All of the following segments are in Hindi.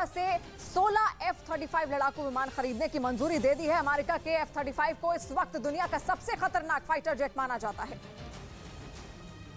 अमेरिका से 16 F-35 लड़ाकू विमान खरीदने की मंजूरी दे दी है। अमेरिका के F-35 को इस वक्त दुनिया का सबसे खतरनाक फाइटर जेट माना जाता है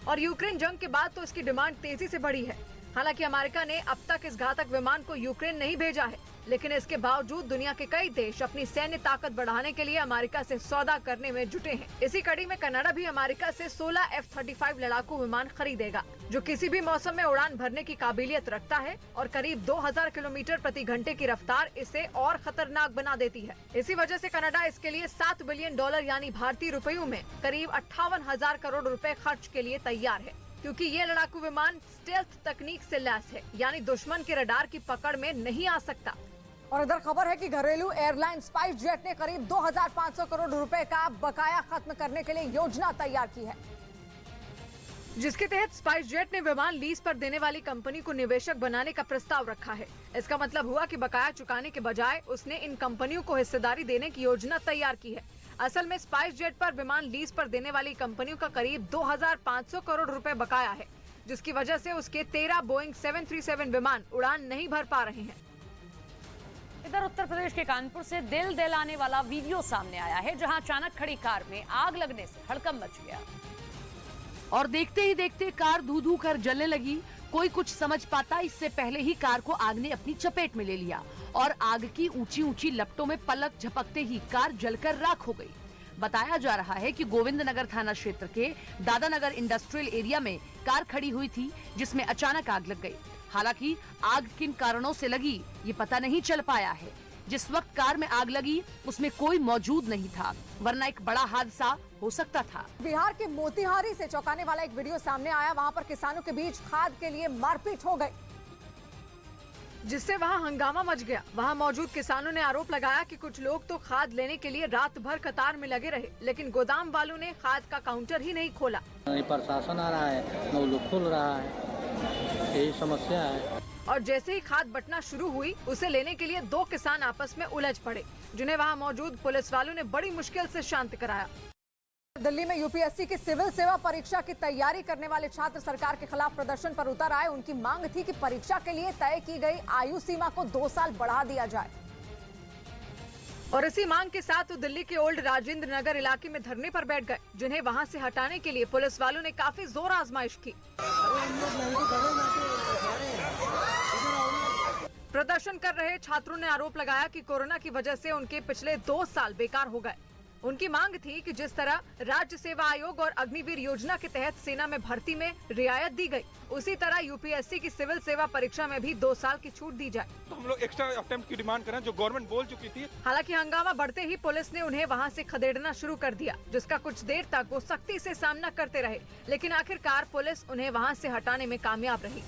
और यूक्रेन जंग के बाद तो इसकी डिमांड तेजी से बढ़ी है। हालांकि अमेरिका ने अब तक इस घातक विमान को यूक्रेन नहीं भेजा है, लेकिन इसके बावजूद दुनिया के कई देश अपनी सैन्य ताकत बढ़ाने के लिए अमेरिका से सौदा करने में जुटे हैं। इसी कड़ी में कनाडा भी अमेरिका से 16 F-35 लड़ाकू विमान खरीदेगा, जो किसी भी मौसम में उड़ान भरने की काबिलियत रखता है और करीब 2000 किलोमीटर प्रति घंटे की रफ्तार इसे और खतरनाक बना देती है। इसी वजह से कनाडा इसके लिए $7 बिलियन यानी भारतीय रुपयों में करीब 58,000 करोड़ रुपए खर्च के लिए तैयार है, क्योंकि ये लड़ाकू विमान स्टेल्थ तकनीक से लैस है, यानी दुश्मन के रडार की पकड़ में नहीं आ सकता। और इधर खबर है कि घरेलू एयरलाइन स्पाइस जेट ने करीब 2500 करोड़ रुपए का बकाया खत्म करने के लिए योजना तैयार की है, जिसके तहत स्पाइस जेट ने विमान लीज पर देने वाली कंपनी को निवेशक बनाने का प्रस्ताव रखा है। इसका मतलब हुआ कि बकाया चुकाने के बजाय उसने इन कंपनियों को हिस्सेदारी देने की योजना तैयार की है। असल में स्पाइस जेट पर विमान लीज पर देने वाली कंपनियों का करीब 2500 करोड़ रुपए बकाया है, जिसकी वजह से उसके 13 बोइंग 737 विमान उड़ान नहीं भर पा रहे हैं। इधर उत्तर प्रदेश के कानपुर से दिल दहलाने वाला वीडियो सामने आया है, जहां अचानक खड़ी कार में आग लगने से हड़कंप मच गया और देखते ही देखते कार धू धू कर जलने लगी। कोई कुछ समझ पाता इससे पहले ही कार को आग ने अपनी चपेट में ले लिया और आग की ऊंची ऊंची लपटों में पलक झपकते ही कार जलकर राख हो गई। बताया जा रहा है कि गोविंदनगर थाना क्षेत्र के दादानगर इंडस्ट्रियल एरिया में कार खड़ी हुई थी, जिसमें अचानक आग लग गई। हालांकि आग किन कारणों से लगी ये पता नहीं चल पाया है। जिस वक्त कार में आग लगी उसमें कोई मौजूद नहीं था, वरना एक बड़ा हादसा हो सकता था। बिहार के मोतिहारी से चौंकाने वाला एक वीडियो सामने आया। वहां पर किसानों के बीच खाद के लिए मारपीट हो गई, जिससे वहां हंगामा मच गया। वहां मौजूद किसानों ने आरोप लगाया कि कुछ लोग तो खाद लेने के लिए रात भर कतार में लगे रहे, लेकिन गोदाम वालों ने खाद का काउंटर ही नहीं खोला। प्रशासन आ रहा है, न लोग खुल रहा है, यही समस्या है। और जैसे ही खाद बंटना शुरू हुई, उसे लेने के लिए दो किसान आपस में उलझ पड़े, जिन्हें वहां मौजूद पुलिस वालों ने बड़ी मुश्किल से शांत कराया। दिल्ली में यूपीएससी की सिविल सेवा परीक्षा की तैयारी करने वाले छात्र सरकार के खिलाफ प्रदर्शन पर उतर आए। उनकी मांग थी कि परीक्षा के लिए तय की गई आयु सीमा को 2 साल बढ़ा दिया जाए। और इसी मांग के साथ वो दिल्ली के ओल्ड राजेंद्र नगर इलाके में धरने पर बैठ गए, जिन्हें वहां से हटाने के लिए पुलिस वालों ने काफी जोर आजमाइश की। प्रदर्शन कर रहे छात्रों ने आरोप लगाया कि कोरोना की वजह से उनके पिछले 2 साल बेकार हो गए। उनकी मांग थी कि जिस तरह राज्य सेवा आयोग और अग्निवीर योजना के तहत सेना में भर्ती में रियायत दी गई, उसी तरह यूपीएससी की सिविल सेवा परीक्षा में भी 2 साल की छूट दी जाए। तो हम लोग एक्स्ट्रा अटेम्प्ट की डिमांड करें, जो गवर्नमेंट बोल चुकी थी। हालांकि हंगामा बढ़ते ही पुलिस ने उन्हें वहां से खदेड़ना शुरू कर दिया, जिसका कुछ देर तक वो सख्ती से सामना करते रहे, लेकिन आखिरकार पुलिस उन्हें वहां से हटाने में कामयाब रही।